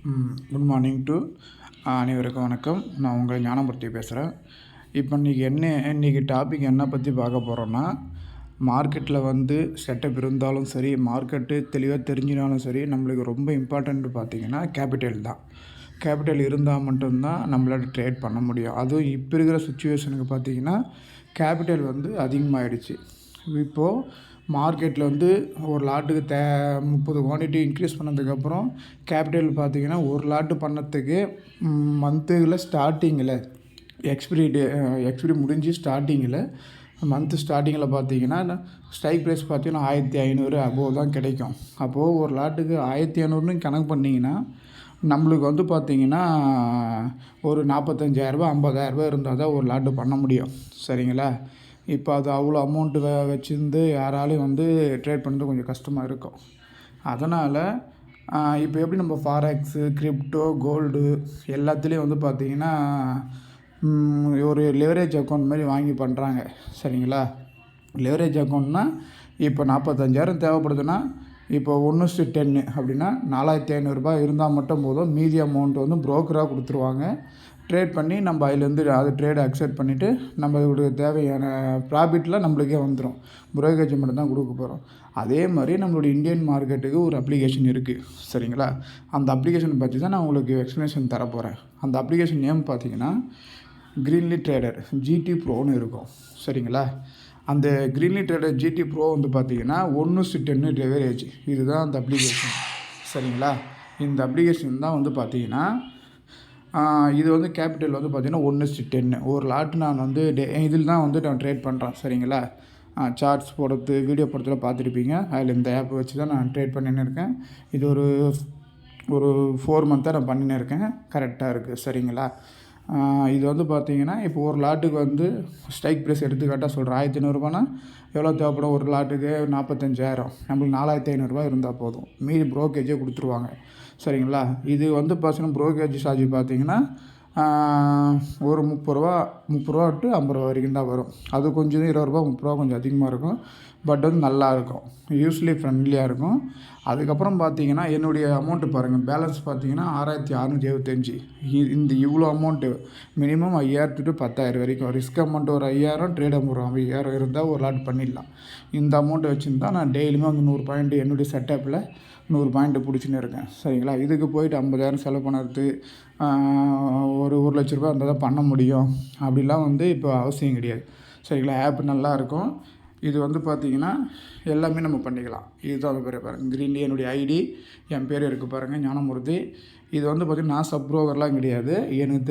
Good morning to அனைவருக்கும் வணக்கம். நான் உங்கள் ஞானமூர்த்தி பேசுகிறேன். இப்போ இன்றைக்கி டாபிக் என்ன பற்றி பார்க்க போகிறோன்னா, மார்க்கெட்டில் செட்டப் இருந்தாலும் சரி, மார்க்கெட்டு தெளிவாக தெரிஞ்சினாலும் சரி, நம்மளுக்கு ரொம்ப இம்பார்ட்டன்ட்டு பார்த்திங்கன்னா கேபிட்டல் தான். கேபிட்டல் இருந்தால் மட்டும்தான் நம்மளால் ட்ரேட் பண்ண முடியும். அதுவும் இப்போ இருக்கிற சுச்சுவேஷனுக்கு பார்த்திங்கன்னா கேபிட்டல் அதிகமாகிடுச்சு. இப்போது மார்க்கெட்டில் ஒரு லாட்டுக்கு 30 குவான்டிட்டி இன்க்ரீஸ் பண்ணதுக்கப்புறம் கேபிட்டல் பார்த்திங்கன்னா ஒரு லாட்டு பண்ணத்துக்கு மந்த்துகளில் ஸ்டார்டிங்கில் எக்ஸ்பிரி முடிஞ்சு மந்த்து ஸ்டார்டிங்கில் பார்த்திங்கன்னா ஸ்ட்ரைக் ப்ரைஸ் பார்த்திங்கன்னா 1500 அபோவ் தான் கிடைக்கும். அப்போது ஒரு லாட்டுக்கு 1500ன்னு கணக்கு பண்ணிங்கன்னா நம்மளுக்கு பார்த்திங்கன்னா ஒரு 45,000 50,000 இருந்தால் தான் ஒரு லாட்டு பண்ண முடியும். சரிங்களா? இப்போ அது அவ்வளோ அமௌண்ட்டு வச்சுருந்து யாராலையும் ட்ரேட் பண்ணுறது கொஞ்சம் கஷ்டமாக இருக்கும். அதனால் இப்போ எப்படி நம்ம ஃபாரெக்ஸு, கிரிப்டோ, கோல்டு எல்லாத்துலேயும் பார்த்திங்கன்னா ஒரு லெவரேஜ் அக்கௌண்ட் மாதிரி வாங்கி பண்ணுறாங்க. சரிங்களா? லெவரேஜ் அக்கௌண்ட்னால் இப்போ 45,000 தேவைப்படுதுன்னா இப்போ 1:10 அப்படின்னா 4,500 இருந்தால் மட்டும் போதும். மீதி அமௌண்ட் புரோக்கராக கொடுத்துருவாங்க. ட்ரேட் பண்ணி நம்ம அதிலேருந்து அது ட்ரேடை அக்செப்ட் பண்ணிவிட்டு நம்மளுடைய தேவையான ப்ராஃபிட்டில் நம்மளுக்கே வந்துடும். புரோக்கரேஜ் மட்டும் தான் கொடுக்க போகிறோம். அதே மாதிரி நம்மளுடைய இந்தியன் மார்க்கெட்டுக்கு ஒரு அப்ளிகேஷன் இருக்குது. சரிங்களா? அந்த அப்ளிகேஷன் பற்றி தான் நான் உங்களுக்கு எக்ஸ்ப்ளனேஷன் தரப்போகிறேன். அந்த அப்ளிகேஷன் நேம் பார்த்திங்கன்னா க்ரீன்லி ட்ரேடர் GT ப்ரோன்னு இருக்கும். சரிங்களா? அந்த க்ரீன்லி ட்ரேடர் GT ப்ரோ பார்த்திங்கன்னா 1:10 லெவரேஜ். இதுதான் அந்த அப்ளிகேஷன். சரிங்களா? இந்த அப்ளிகேஷன் தான் பார்த்திங்கன்னா இது கேபிட்டல் பார்த்திங்கன்னா 1:10. ஒரு லாட்டு நான் இதில் தான் நான் ட்ரேட் பண்ணுறேன். சரிங்களா? சார்ட்ஸ் போடுறது, வீடியோ போடுறதுல பார்த்துருப்பீங்க. அதில் இந்த ஆப் வச்சு தான் நான் ட்ரேட் பண்ணின்னு இருக்கேன். இது ஒரு 4 மந்த்தாக நான் பண்ணின்னு இருக்கேன். கரெக்டாக இருக்குது. சரிங்களா? இது பார்த்திங்கன்னா இப்போ ஒரு லாட்டுக்கு ஸ்ட்ரைக் ப்ரைஸ் எடுத்துக்காட்டாக சொல்கிறேன். 1500 எவ்வளோ தேவைப்படும்? ஒரு லாட்டுக்கு 45,000. நம்மளுக்கு 4,500 இருந்தால் போதும். மீதி ப்ரோக்கேஜே கொடுத்துருவாங்க. சரிங்களா? இது பார்த்தீங்கன்னா ப்ரோக்கேஜ் சார்ஜ் பார்த்திங்கன்னா ஒரு 30 டு 50 வரைக்கும் தான் வரும். அது கொஞ்சம் 20 30 கொஞ்சம் அதிகமாக இருக்கும். பட் நல்லாயிருக்கும். யூஸ்லி ஃப்ரெண்ட்லியாக இருக்கும். அதுக்கப்புறம் பார்த்திங்கன்னா என்னுடைய அமௌண்ட்டு பாருங்கள். பேலன்ஸ் பார்த்திங்கன்னா 6,675. இவ்வளோ அமௌண்ட்டு மினிமம் 5,000 to 10,000 வரைக்கும். ரிஸ்க் அமௌண்ட் ஒரு 5,000, ட்ரேட் அமௌண்ட் 5,000 இருந்தால் ஒரு லாட் பண்ணிடலாம். இந்த அமௌண்ட்டை வச்சுருந்தா நான் டெய்லியுமே 100 பாயிண்ட் என்னுடைய செட்டப்பில் 100 பாயிண்ட்டு பிடிச்சின்னு இருக்கேன். சரிங்களா? இதுக்கு போயிட்டு 50,000 செலவு பண்ணுறது ஒரு 1,00,000 இருந்தால் தான் பண்ண முடியும். அப்படிலாம் இப்போ அவசியம் கிடையாது. சரிங்களா? ஆப் நல்லாயிருக்கும். இது பார்த்திங்கன்னா எல்லாமே நம்ம பண்ணிக்கலாம். இதுதான் பேர் பாருங்கள். க்ரீன்லி என்னுடைய ஐடி, என் பேர் இருக்குது பாருங்கள், ஞானமூர்த்தி. இது பார்த்திங்கன்னா நான் சப் ப்ரோக்கர்லாம் கிடையாது. எனக்கு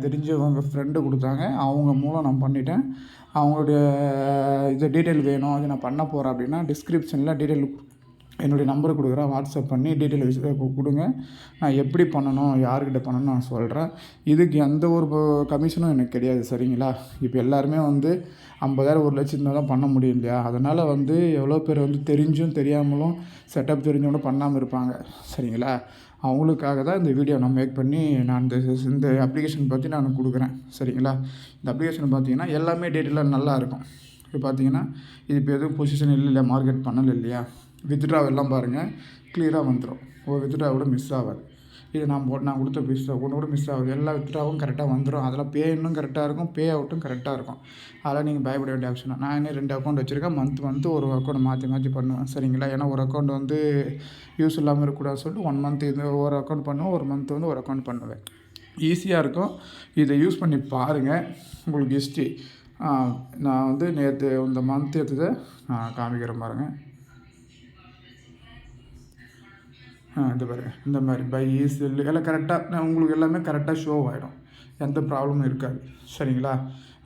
தெரிஞ்சவங்க ஃப்ரெண்டு கொடுத்தாங்க. அவங்க மூலம் நான் பண்ணிட்டேன். அவங்களுடைய டீட்டெயில் வேணும், அது நான் பண்ண போகிறேன் அப்படின்னா டிஸ்கிரிப்ஷனில் டீட்டெயில் என்னுடைய நம்பர் கொடுக்குறேன். வாட்ஸ்அப் பண்ணி டீட்டெயில் கொடுங்க. நான் எப்படி பண்ணணும், யார்கிட்ட பண்ணணும்னு நான் சொல்கிறேன். இதுக்கு எந்த ஒரு கமிஷனும் எனக்கு கிடையாது. சரிங்களா? இப்போ எல்லாருமே 50,000 1,00,000 இருந்தால் தான் பண்ண முடியும் இல்லையா? அதனால் எவ்வளோ பேர் தெரிஞ்சும் தெரியாமலும் செட்டப் தெரிஞ்சவங்க பண்ணாமல் இருப்பாங்க. சரிங்களா? அவங்களுக்காக தான் இந்த வீடியோ நான் மேக் பண்ணி நான் இந்த அப்ளிகேஷன் பற்றி நான் கொடுக்குறேன். சரிங்களா? இந்த அப்ளிகேஷன் பார்த்திங்கன்னா எல்லாமே டீட்டெயிலாக நல்லாயிருக்கும். இப்போ பார்த்திங்கன்னா இது இப்போ எதுவும் பொசிஷன் இல்லை, மார்க்கெட் பண்ணலை இல்லையா? வித்ட்ராவ் எல்லாம் பாருங்கள், கிளியராக வந்துடும். ஒரு வித்ட்ரா கூட மிஸ் ஆகாது. இது நான் கொடுத்த ஒன்று கூட மிஸ் ஆகுது. எல்லா வித்ட்ராவும் கரெக்டாக வந்துடும். அதில் பே இன்னும் கரெக்டாக இருக்கும், பே அவுட்டும் கரெக்டாக இருக்கும். அதெல்லாம் நீங்கள் பயப்பட வேண்டிய ஆப்ஷன். நான் இன்னும் 2 அக்கௌண்ட் வச்சுருக்கேன். மந்த்து ஒரு அக்கௌண்ட் மாற்றி பண்ணுவேன். சரிங்களா? ஏன்னா ஒரு அக்கௌண்ட் யூஸ் இல்லாமல் இருக்கக்கூடாது சொல்லிட்டு 1 மந்த் ஒரு அக்கௌண்ட் பண்ணுவேன், ஒரு மந்த் ஒரு அக்கௌண்ட் பண்ணுவேன். ஈஸியாக இருக்கும். இதை யூஸ் பண்ணி பாருங்கள். உங்களுக்கு ஹிஸ்ட்ரி நான் நேற்று இந்த மந்த் எடுத்ததை நான் காமிக்கிறேன் பாருங்கள். இந்த பாருங்கள், இந்த மாதிரி பை செல்லு எல்லாம் கரெக்டாக உங்களுக்கு எல்லாமே கரெக்டாக ஷோ ஆகிடும். எந்த ப்ராப்ளமும் இருக்காது. சரிங்களா?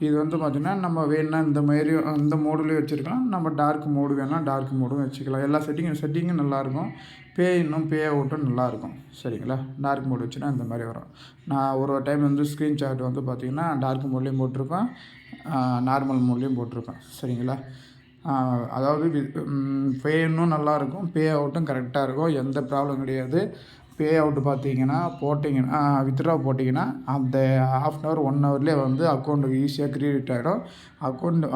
இது பார்த்திங்கன்னா நம்ம வேணுன்னா இந்த மோடுலேயே வச்சுருக்கலாம். நம்ம டார்க் மோடு வேணால் டார்க் மோடும் வச்சுக்கலாம். எல்லா செட்டிங்கும் நல்லாயிருக்கும். பே அவுட்டும் நல்லாயிருக்கும். சரிங்களா? டார்க் மோடு வச்சுன்னா இந்த மாதிரி வரும். நான் ஒரு டைம் ஸ்க்ரீன்ஷாட் பார்த்திங்கன்னா டார்க் மோட்லேயும் போட்டிருப்பேன், நார்மல் மோட்லேயும் போட்டிருப்பேன். சரிங்களா? அதாவது பே இன்னும் நல்லாயிருக்கும், பே அவுட்டும் கரெக்டாக இருக்கும். எந்த ப்ராப்ளம் கிடையாது. பே அவுட்டு பார்த்தீங்கன்னா வித்ட்ரா போட்டிங்கன்னா அந்த 1/2 hour 1 hourலேயே அக்கௌண்ட்டுக்கு ஈஸியாக க்ரியேட் ஆகிடும். அக்கௌண்ட்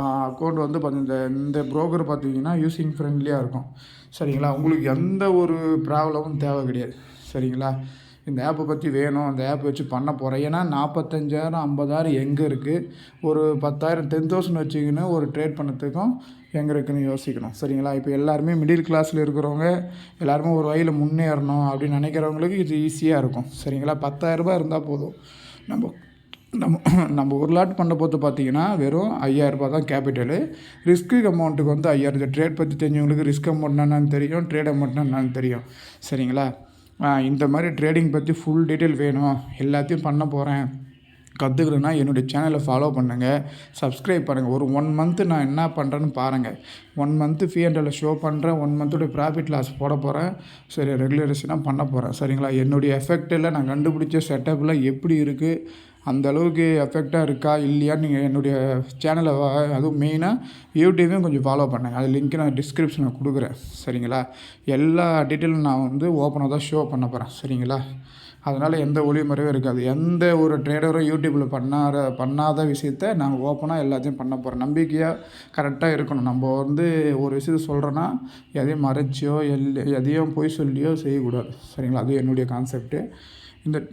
பார்த்தீங்கன்னா இந்த ப்ரோக்கர் பார்த்தீங்கன்னா யூஸிங் ஃப்ரெண்ட்லியாக இருக்கும். சரிங்களா? உங்களுக்கு எந்த ஒரு ப்ராப்ளமும் தேவை கிடையாது. சரிங்களா? இந்த ஆப்பை பற்றி வேணும், இந்த ஆப் வச்சு பண்ண போகிறேன். ஏன்னா 45,000 50,000 எங்கே இருக்குது? ஒரு 10,000 10,000 வச்சுக்கின்னு ஒரு ட்ரேட் பண்ணத்துக்கும் எங்கே இருக்குதுன்னு யோசிக்கணும். சரிங்களா? இப்போ எல்லாருமே மிடில் கிளாஸில் இருக்கிறவங்க எல்லாருமே ஒரு வழியில் முன்னேறணும் அப்படின்னு நினைக்கிறவங்களுக்கு இது ஈஸியாக இருக்கும். சரிங்களா? 10,000 இருந்தால் போதும். நம்ம நம்ம நம்ம ஒரு லாட் பண்ண போது பார்த்தீங்கன்னா வெறும் 5,000 தான் கேபிட்டலு. ரிஸ்க்கு அமௌண்ட்டுக்கு வந்து 5,000. இந்த ட்ரேட் பற்றி தெரிஞ்சவங்களுக்கு ரிஸ்க் அமௌண்ட்னா என்னன்னு தெரியும், ட்ரேட் அமௌண்ட்னா என்னன்னு தெரியும். சரிங்களா? இந்த மாதிரி ட்ரேடிங் பற்றி ஃபுல் டீட்டெயில் வேணும், எல்லாத்தையும் பண்ண போகிறேன், கற்றுக்கணுன்னா என்னுடைய சேனலை ஃபாலோ பண்ணுங்கள், சப்ஸ்கிரைப் பண்ணுங்கள். ஒரு 1 மந்த்து நான் என்ன பண்ணுறேன்னு பாருங்கள். 1 மந்த்து P&L ஷோ பண்ணுறேன், 1 மந்த்தோட ப்ராஃபிட் லாஸ் போட போகிறேன். சரி, ரெகுலரேஷனாக பண்ண போகிறேன். சரிங்களா? என்னுடைய எஃபெக்டில் நான் கண்டுபிடிச்ச செட்டப்பில் எப்படி இருக்குது, அந்த அளவுக்கு எஃபெக்டாக இருக்கா இல்லையான்னு நீங்கள் என்னுடைய சேனலை அதுவும் மெயினாக யூடியூபையும் கொஞ்சம் ஃபாலோ பண்ணுங்கள். அது லிங்க் நான் டிஸ்கிரிப்ஷனில் கொடுக்குறேன். சரிங்களா? எல்லா டீட்டெயிலும் நான் வந்து ஓப்பனாக தான் ஷோ பண்ண போகிறேன். சரிங்களா? அதனால் எந்த ஒளிமுறையும் இருக்காது. எந்த ஒரு ட்ரேடரும் யூடியூப்பில் பண்ணாத விஷயத்த நான் ஓப்பனாக எல்லாத்தையும் பண்ண போகிறேன். நம்பிக்கையாக கரெக்டாக இருக்கணும். நம்ம வந்து ஒரு விஷயத்த சொல்கிறோன்னா எதையும் மறைச்சியோ எதையும் பொய் சொல்லியோ செய்யக்கூடாது. சரிங்களா? அது என்னுடைய கான்செப்ட்டு.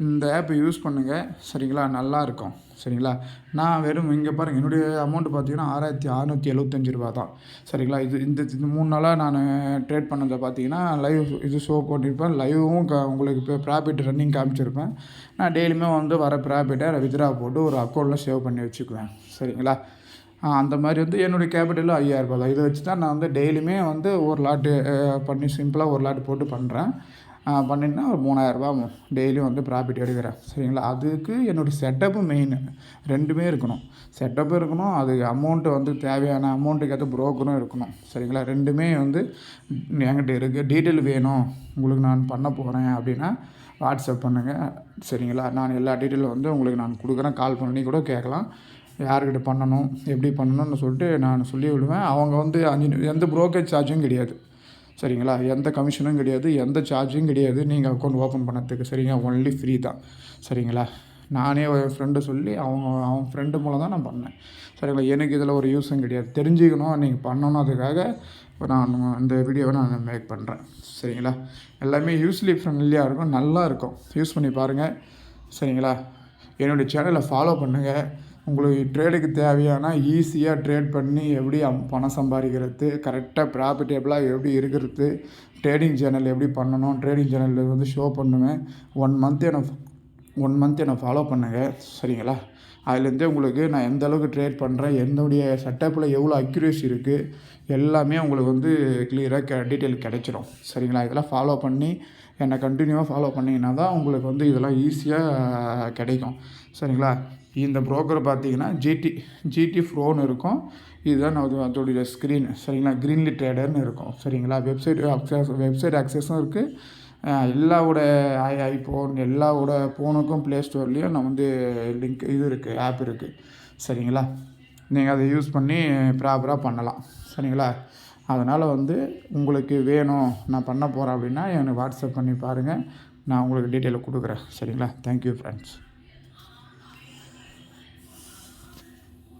இந்த ஆப்பை யூஸ் பண்ணுங்கள். சரிங்களா? நல்லாயிருக்கும். சரிங்களா? நான் வெறும் இங்கே பாருங்கள், என்னுடைய அமௌண்ட்டு பார்த்தீங்கன்னா 6,675 தான். சரிங்களா? இந்த 3 நாளாக நான் ட்ரேட் பண்ணதை பார்த்தீங்கன்னா லைவ் இது ஷோ பண்ணியிருப்பேன். லைவும் உங்களுக்கு இப்போ ப்ராஃபிட் ரன்னிங் காமிச்சிருப்பேன். நான் டெய்லியுமே வந்து வர ப்ராஃபிட்டை வித்ட்ரா போட்டு ஒரு அக்கௌண்ட்டில் சேவ் பண்ணி வச்சுக்குவேன். சரிங்களா? அந்த மாதிரி வந்து என்னுடைய கேபிட்டலும் 5,000 தான். இதை வச்சு தான் நான் வந்து டெய்லியுமே வந்து ஒரு லாட்டு பண்ணி சிம்பிளாக ஒரு லாட்டு போட்டு பண்ணுறேன். பண்ணினா ஒரு 3,000 டெய்லியும் வந்து ப்ராஃபிட் எடுக்கிறேன். சரிங்களா? அதுக்கு என்னுடைய செட்டப்பு மெயின். 2மே இருக்கணும். செட்டப்பும் இருக்கணும், அது அமௌண்ட்டு வந்து தேவையான அமௌண்ட்டுக்கு ஏற்ற ப்ரோக்கரும் இருக்கணும். சரிங்களா? 2மே வந்து என்கிட்ட இருக்குது. டீட்டெயில் வேணும் உங்களுக்கு, நான் பண்ண போகிறேன் அப்படின்னா வாட்ஸ்அப் பண்ணுங்கள். சரிங்களா? நான் எல்லா டீட்டெயிலும் வந்து உங்களுக்கு நான் கொடுக்குறேன். கால் பண்ணி கூட கேட்கலாம். யார்கிட்ட பண்ணணும், எப்படி பண்ணணும்னு சொல்லிட்டு நான் சொல்லி விடுவேன். அவங்க வந்து எந்த ப்ரோக்கரேஜ் சார்ஜும் கிடையாது. சரிங்களா? எந்த கமிஷனும் கிடையாது, எந்த சார்ஜும் கிடையாது நீங்கள் அக்கௌண்ட் ஓப்பன் பண்ணதுக்கு. சரிங்களா? ஒன்லி ஃப்ரீ தான். சரிங்களா? நானே என் ஃப்ரெண்டு சொல்லி அவன் ஃப்ரெண்டு மூலம் தான் நான் பண்ணேன். சரிங்களா? எனக்கு இதில் ஒரு யூஸும் கிடையாது. தெரிஞ்சுக்கணும், நீங்கள் பண்ணணும், அதுக்காக நான் இந்த வீடியோவை நான் மேக் பண்ணுறேன். சரிங்களா? எல்லாமே யூஸ்லி ஃப்ரெண்ட்லியாக இருக்கும், நல்லா இருக்கும். யூஸ் பண்ணி பாருங்கள். சரிங்களா? என்னுடைய சேனலை ஃபாலோ பண்ணுங்கள். உங்களுக்கு ட்ரேடுக்கு தேவையான ஈஸியாக ட்ரேட் பண்ணி எப்படி பணம் சம்பாதிக்கிறது, கரெக்டாக ப்ராஃபிட்டபிளாக எப்படி இருக்கிறது, ட்ரேடிங் சேனல் எப்படி பண்ணணும், ட்ரேடிங் சேனலில் வந்து ஷோ பண்ணுவேன். 1 மந்த் என்னை ஃபாலோ பண்ணுங்கள். சரிங்களா? அதுலேருந்தே உங்களுக்கு நான் எந்த அளவுக்கு ட்ரேட் பண்ணுறேன், என்னுடைய செட்டப்பில் எவ்வளோ அக்யூரேசி இருக்குது, எல்லாமே உங்களுக்கு வந்து கிளியராக டீட்டெயில் கிடைச்சிடும். சரிங்களா? இதெல்லாம் ஃபாலோ பண்ணி என்னை கண்டினியூவாக ஃபாலோ பண்ணிங்கன்னா தான் உங்களுக்கு வந்து இதெல்லாம் ஈஸியாக கிடைக்கும். சரிங்களா? இந்த ப்ரோக்கர் பார்த்தீங்கன்னா ஜிடி ப்ரோன்னு இருக்கும். இதுதான் அதோடைய ஸ்க்ரீன். சரிங்களா? க்ரீன்லி ட்ரேடர்னு இருக்கும். சரிங்களா? வெப்சைட் அக்சஸும் இருக்குது. எல்லாவோட ஐஃபோன் எல்லாவோட ஃபோனுக்கும் ப்ளே ஸ்டோர்லேயும் நான் வந்து லிங்க் இது இருக்குது, ஆப் இருக்குது. சரிங்களா? நீங்கள் அதை யூஸ் பண்ணி ப்ராப்பராக பண்ணலாம். சரிங்களா? அதனால் வந்து உங்களுக்கு வேணும், நான் பண்ண போகிறேன் அப்படின்னா எனக்கு வாட்ஸ்அப் பண்ணி பாருங்கள். நான் உங்களுக்கு டீட்டெயிலை கொடுக்குறேன். சரிங்களா? Thank you friends.